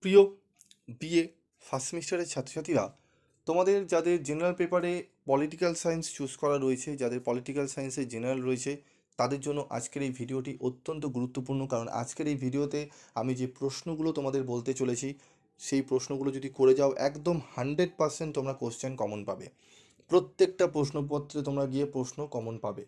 প্রিয় BA first সেমিস্টারের ছাত্রছাত্রীরা, তোমাদের যাদের জেনারেল পেপারে পলিটিক্যাল সায়েন্স চুজ করা রয়েছে, যাদের পলিটিক্যাল সায়েন্সে জেনারেল রয়েছে, তাদের জন্য আজকের এই ভিডিওটি অত্যন্ত গুরুত্বপূর্ণ। কারণ আজকের এই ভিডিওতে আমি যে প্রশ্নগুলো তোমাদের বলতে চলেছি, সেই প্রশ্নগুলো যদি করে যাও একদম 100% তোমরা কোশ্চেন কমন পাবে। প্রত্যেকটা প্রশ্নপত্রে তোমরা গিয়ে প্রশ্ন কমন পাবে।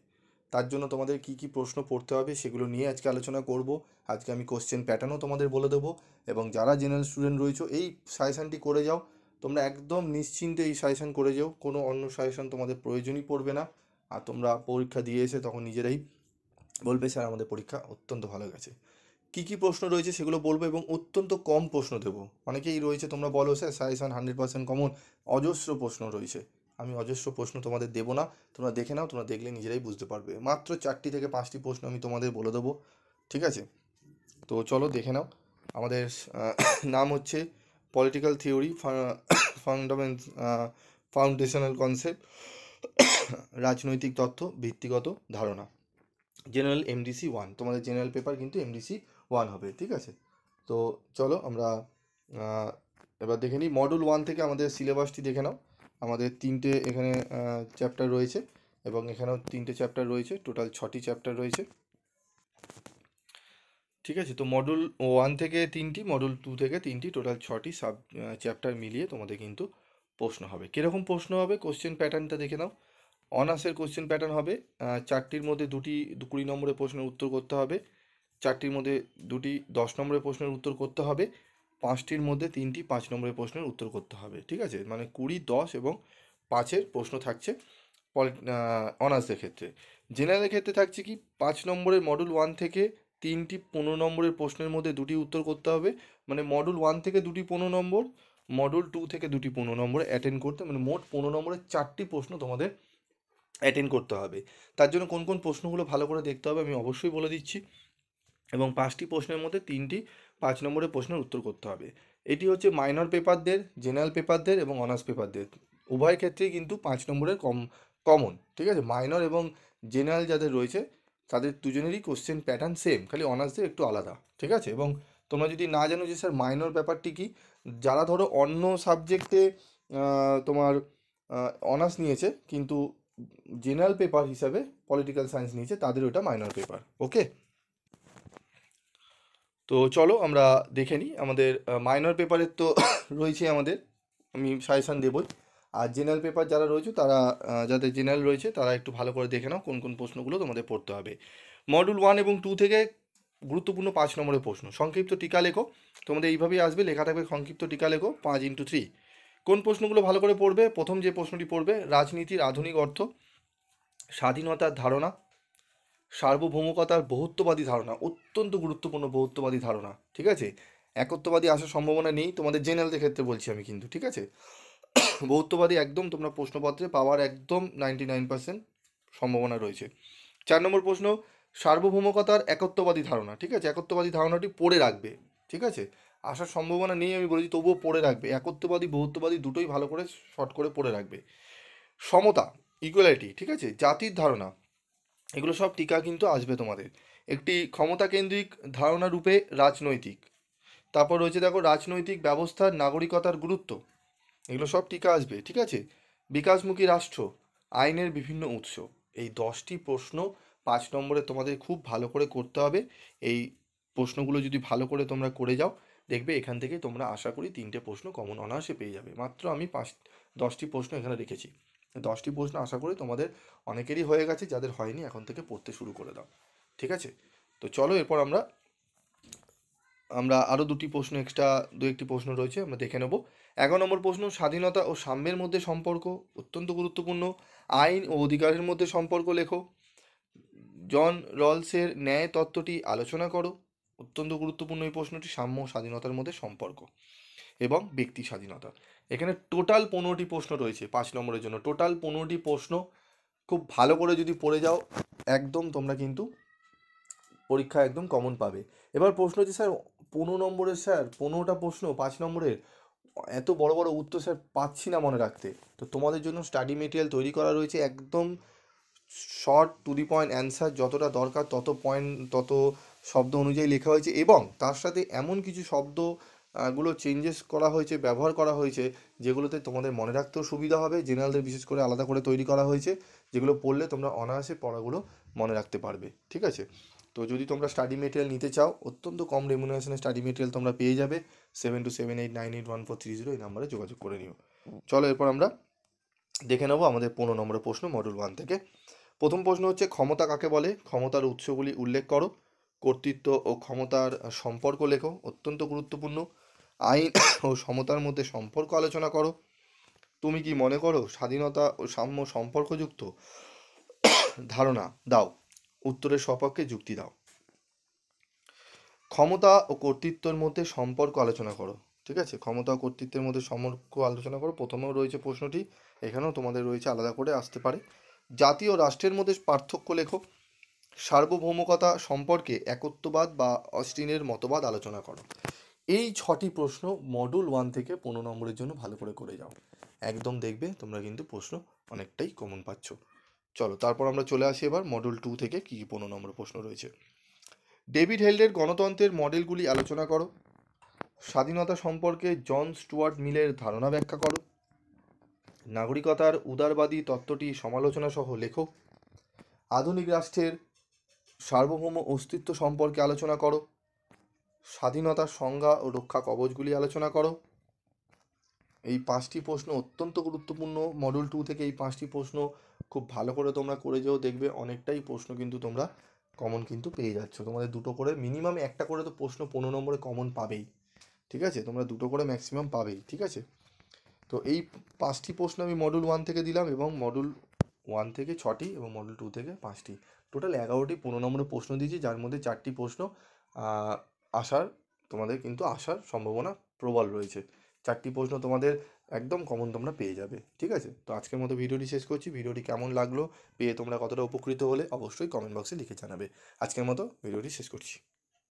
তার জন্য তোমাদের কি কি প্রশ্ন পড়তে হবে সেগুলো নিয়ে আজকে আলোচনা করব। আজকে আমি কোশ্চেন প্যাটার্নও তোমাদের বলে দেবো। এবং যারা জেনারেল স্টুডেন্ট রয়েছে এই সাজেশানটি করে যাও, তোমরা একদম নিশ্চিন্তে এই সাজেশান করে যাও, কোনো অন্য সাজেশান তোমাদের প্রয়োজনই পড়বে না। আর তোমরা পরীক্ষা দিয়ে এসে তখন নিজেরাই বলবে স্যার আমাদের পরীক্ষা অত্যন্ত ভালো গেছে। কী কী প্রশ্ন রয়েছে সেগুলো বলবো এবং অত্যন্ত কম প্রশ্ন দেবো। অনেকেই রয়েছে তোমরা বলো স্যার সাজেশান 100% কমন, অজস্র প্রশ্ন রয়েছে। আমি অজস্র প্রশ্ন তোমাদের দেবো না, তোমরা দেখে নাও, তোমরা দেখলে নিজেরাই বুঝতে পারবে। মাত্র 4টি থেকে 5টি প্রশ্ন আমি তোমাদের বলে দেবো, ঠিক আছে? তো চলো দেখে নাও। আমাদের নাম হচ্ছে পলিটিক্যাল থিওরি, ফান্ডামেন্ট ফাউন্ডেশনাল কনসেপ্ট, রাজনৈতিক তথ্য, ভিত্তিগত ধারণা। জেনারেল এমডিসি 1, তোমাদের জেনারেল পেপার কিন্তু এমডিসি 1 হবে, ঠিক আছে? তো চলো আমরা এবার দেখে নিই মডুল 1 থেকে আমাদের সিলেবাসটি দেখে নাও। আমাদের 3টে এখানে চ্যাপ্টার রয়েছে এবং এখানেও 3টে চ্যাপ্টার রয়েছে, টোটাল 6টি চ্যাপ্টার রয়েছে, ঠিক আছে? তো মডুল 1 থেকে 3টি, মডুল 2 থেকে 3টি, টোটাল 6টি চ্যাপ্টার মিলিয়ে তোমাদের কিন্তু প্রশ্ন হবে। কীরকম প্রশ্ন হবে কোশ্চেন প্যাটার্নটা দেখে নাও। অনার্সের কোশ্চেন প্যাটার্ন হবে 4টির মধ্যে 2টি 20 নম্বরের প্রশ্নের উত্তর করতে হবে, 4টির মধ্যে 2টি 10 নম্বরের প্রশ্নের উত্তর করতে হবে, 5টির মধ্যে 3টি 5 নম্বরের প্রশ্নের উত্তর করতে হবে, ঠিক আছে? মানে 20, 10 এবং 5-এর প্রশ্ন থাকছে অনার্সের ক্ষেত্রে। জেনারেলের ক্ষেত্রে থাকছে কি 5 নম্বরের মডুল 1 থেকে 3টি 15 নম্বরের প্রশ্নের মধ্যে 2টি উত্তর করতে হবে। মানে মডুল 1 থেকে 2টি 15 নম্বর, মডুল 2 থেকে 2টি 15 নম্বরে অ্যাটেন্ড করতে, মানে মোট 15 নম্বরের 4টি প্রশ্ন তোমাদের অ্যাটেন্ড করতে হবে। তার জন্য কোন কোন প্রশ্নগুলো ভালো করে দেখতে হবে আমি অবশ্যই বলে দিচ্ছি। এবং 5টি প্রশ্নের মধ্যে 3টি 5 নম্বরের প্রশ্নের উত্তর করতে হবে। এটি হচ্ছে মাইনর পেপারদের, জেনারেল পেপারদের এবং অনার্স পেপারদের উভয় ক্ষেত্রেই কিন্তু 5 নম্বরের কমন, ঠিক আছে? মাইনর এবং জেনারেল যাদের রয়েছে তাদের দুজনেরই কোশ্চেন প্যাটার্ন সেম, খালি অনার্সদের একটু আলাদা, ঠিক আছে? এবং তোমরা যদি না জানো যে স্যার মাইনর ব্যাপারটি কি, যারা ধরো অন্য সাবজেক্টে তোমার অনার্স নিয়েছে কিন্তু জেনারেল পেপার হিসাবে পলিটিক্যাল সায়েন্স নিয়েছে, তাদের ওটা মাইনর পেপার, ওকে? তো চলো আমরা দেখে নিই আমাদের মাইনর পেপারের তো রয়েছে আমাদের, আমি সাজেশান দেবই। আর জেনারেল পেপার যারা রয়েছে তারা যাদের জেনারেল রয়েছে তারা একটু ভালো করে দেখে নাও কোন কোন প্রশ্নগুলো তোমাদের পড়তে হবে। মডুল 1 এবং 2 থেকে গুরুত্বপূর্ণ 5 নম্বরের প্রশ্ন। সংক্ষিপ্ত টিকা লেখো, তোমাদের এইভাবেই আসবে, লেখা থাকবে সংক্ষিপ্ত টিকা লেখো 5x3। কোন প্রশ্নগুলো ভালো করে পড়বে? প্রথম যে প্রশ্নটি পড়বে, রাজনীতির আধুনিক অর্থ, স্বাধীনতার ধারণা, সার্বভৌমকতার বহুত্ববাদী ধারণা, অত্যন্ত গুরুত্বপূর্ণ বহুত্ববাদী ধারণা, ঠিক আছে? একত্ববাদী আসার সম্ভাবনা নেই তোমাদের জেনারেলদের ক্ষেত্রে বলছি আমি কিন্তু, ঠিক আছে? বহুত্ববাদী একদম তোমরা প্রশ্নপত্রে পাওয়ার একদম 99% সম্ভাবনা রয়েছে। 4 নম্বর প্রশ্ন, সার্বভৌমকতার একত্ববাদী ধারণা, ঠিক আছে? একত্ববাদী ধারণাটি পড়ে রাখবে, ঠিক আছে? আসার সম্ভাবনা নেই আমি বলেছি, তবুও পড়ে রাখবে। একত্ববাদী বহুত্ববাদী দুটোই ভালো করে শর্ট করে পড়ে রাখবে। সমতা, ইকুয়ালিটি, ঠিক আছে? জাতির ধারণা, এগুলো সব টিকা কিন্তু আসবে তোমাদের। একটি ক্ষমতা কেন্দ্রিক ধারণা রূপে রাজনৈতিক, তারপর রয়েছে দেখো রাজনৈতিক ব্যবস্থার নাগরিকতার গুরুত্ব, এগুলো সব টিকা আসবে, ঠিক আছে? বিকাশমুখী রাষ্ট্র, আইনের বিভিন্ন উৎস। এই 10টি প্রশ্ন 5 নম্বরে তোমাদের খুব ভালো করে করতে হবে। এই প্রশ্নগুলো যদি ভালো করে তোমরা করে যাও, দেখবে এখান থেকে তোমরা আশা করি 3টে প্রশ্ন কমন অনায়াসে পেয়ে যাবে। মাত্র আমি 10টি প্রশ্ন এখানে রেখেছি। 10টি প্রশ্ন আশা করি তোমাদের অনেকেরই হয়ে গেছে, যাদের হয়নি এখন থেকে পড়তে শুরু করে দাও, ঠিক আছে? তো চলো এরপর আমরা আমরা আরও 2টি প্রশ্ন এক্সট্রা, 2-1টি প্রশ্ন রয়েছে, আমরা দেখে নেব। 11 নম্বর প্রশ্ন, স্বাধীনতা ও সাম্যের মধ্যে সম্পর্ক, অত্যন্ত গুরুত্বপূর্ণ। আইন ও অধিকারের মধ্যে সম্পর্ক লেখো। জন রলসের ন্যায় তত্ত্বটি আলোচনা করো, অত্যন্ত গুরুত্বপূর্ণ এই প্রশ্নটি। সাম্য ও স্বাধীনতার মধ্যে সম্পর্ক এবং ব্যক্তি স্বাধীনতা। এখানে টোটাল 15টি প্রশ্ন রয়েছে 5 নম্বরের জন্য, টোটাল 15টি প্রশ্ন খুব ভালো করে যদি পড়ে যাও একদম তোমরা কিন্তু পরীক্ষা একদম কমন পাবে। এবার প্রশ্ন হচ্ছে স্যার 15 নম্বরের, স্যার 15টা প্রশ্ন 5 নম্বরের, এত বড় বড় উত্তর স্যার পাচ্ছি না মনে রাখতে। তো তোমাদের জন্য স্টাডি মেটেরিয়াল তৈরি করা রয়েছে, একদম short to the point answer, যতটা দরকার তত পয়েন্ট তত শব্দ অনুযায়ী লেখা হয়েছে, এবং তার সাথে এমন কিছু শব্দ গুলো চেঞ্জেস করা হয়েছে, ব্যবহার করা হয়েছে, যেগুলোতে তোমাদের মনে রাখতেও সুবিধা হবে। জেনারেলদের বিশেষ করে আলাদা করে তৈরি করা হয়েছে, যেগুলো পড়লে তোমরা অনায়াসে পড়াগুলো মনে রাখতে পারবে। ঠিক আছে, তো যদি তোমরা স্টাডি মেটেরিয়াল নিতে চাও, অত্যন্ত কম রেমুনারেশনে স্টাডি মেটেরিয়াল তোমরা পেয়ে যাবে। 7278981430 এই নাম্বারে যোগাযোগ করে নিও। চলো এরপর আমরা দেখে নেবো আমাদের 15 নম্বরের প্রশ্ন মডিউল 1 থেকে। প্রথম প্রশ্ন হচ্ছে, ক্ষমতা কাকে বলে? ক্ষমতার উৎসগুলি উল্লেখ করো। কর্তৃত্ব ও ক্ষমতার সম্পর্ক লেখো, অত্যন্ত গুরুত্বপূর্ণ। আইন ও সমতার মধ্যে সম্পর্ক আলোচনা করো। তুমি কি মনে করো স্বাধীনতা ও সাম্য সম্পর্কযুক্ত? ধারণা দাও, উত্তরের সপক্ষে যুক্তি দাও। ক্ষমতা ও কর্তৃত্বের মধ্যে সম্পর্ক আলোচনা করো। ঠিক আছে, ক্ষমতা ও কর্তৃত্বের মধ্যে সম্পর্ক আলোচনা করো, প্রথমেও রয়েছে প্রশ্নটি, এখানেও তোমাদের রয়েছে, আলাদা করে আসতে পারে। জাতি ও রাষ্ট্রের মধ্যে পার্থক্য লেখো। সার্বভৌমকতা সম্পর্কে একত্ববাদ বা অস্টিনের মতবাদ আলোচনা করো। এই 6টি প্রশ্ন মডিউল 1 থেকে 15 নম্বরের জন্য ভালো করে করে যাও, একদম দেখবে তোমরা কিন্তু প্রশ্ন অনেকটাই কমন পাচ্ছ। চলো তারপর আমরা চলে আসি এবার মডিউল 2 থেকে কী কী 15 নম্বর প্রশ্ন রয়েছে। ডেভিড হেল্ডের গণতন্ত্রের মডেলগুলি আলোচনা করো। স্বাধীনতা সম্পর্কে জন স্টুয়ার্ট মিলের ধারণা ব্যাখ্যা করো। নাগরিকতার উদারবাদী তত্ত্বটি সমালোচনা সহ লেখো। আধুনিক রাষ্ট্রের সার্বভৌম অস্তিত্ব সম্পর্কে আলোচনা করো। স্বাধীনতার সংজ্ঞা ও রক্ষা কবচগুলি আলোচনা করো। এই 5টি প্রশ্ন অত্যন্ত গুরুত্বপূর্ণ। মডিউল 2 থেকে এই 5টি প্রশ্ন খুব ভালো করে তোমরা করে যেও, দেখবে অনেকটাই প্রশ্ন কিন্তু তোমরা কমন কিন্তু পেয়ে যাচ্ছ। তোমাদের দুটো করে মিনিমাম একটা করে তো প্রশ্ন 15 নম্বরে কমন পাবেই। ঠিক আছে, তোমরা দুটো করে ম্যাক্সিমাম পাবেই। ঠিক আছে, তো এই 5টি প্রশ্ন আমি মডিউল 1 থেকে দিলাম, এবং মডিউল 1 থেকে 6টি এবং মডিউল 2 থেকে 5টি, টোটাল 11টি 15 নম্বরের প্রশ্ন দিয়েছি, যার মধ্যে 4টি প্রশ্ন আসার তোমাদের কিন্তু আসার সম্ভাবনা প্রবল রয়েছে। 4টি প্রশ্ন তোমাদের একদম কমন তোমরা পেয়ে যাবে। ঠিক আছে, তো আজকের মতো ভিডিওটি শেষ করছি। ভিডিওটি কেমন লাগলো, পেয়ে তোমরা কতটা উপকৃত হলে অবশ্যই কমেন্ট বক্সে লিখে জানাবে। আজকের মতো ভিডিওটি শেষ করছি।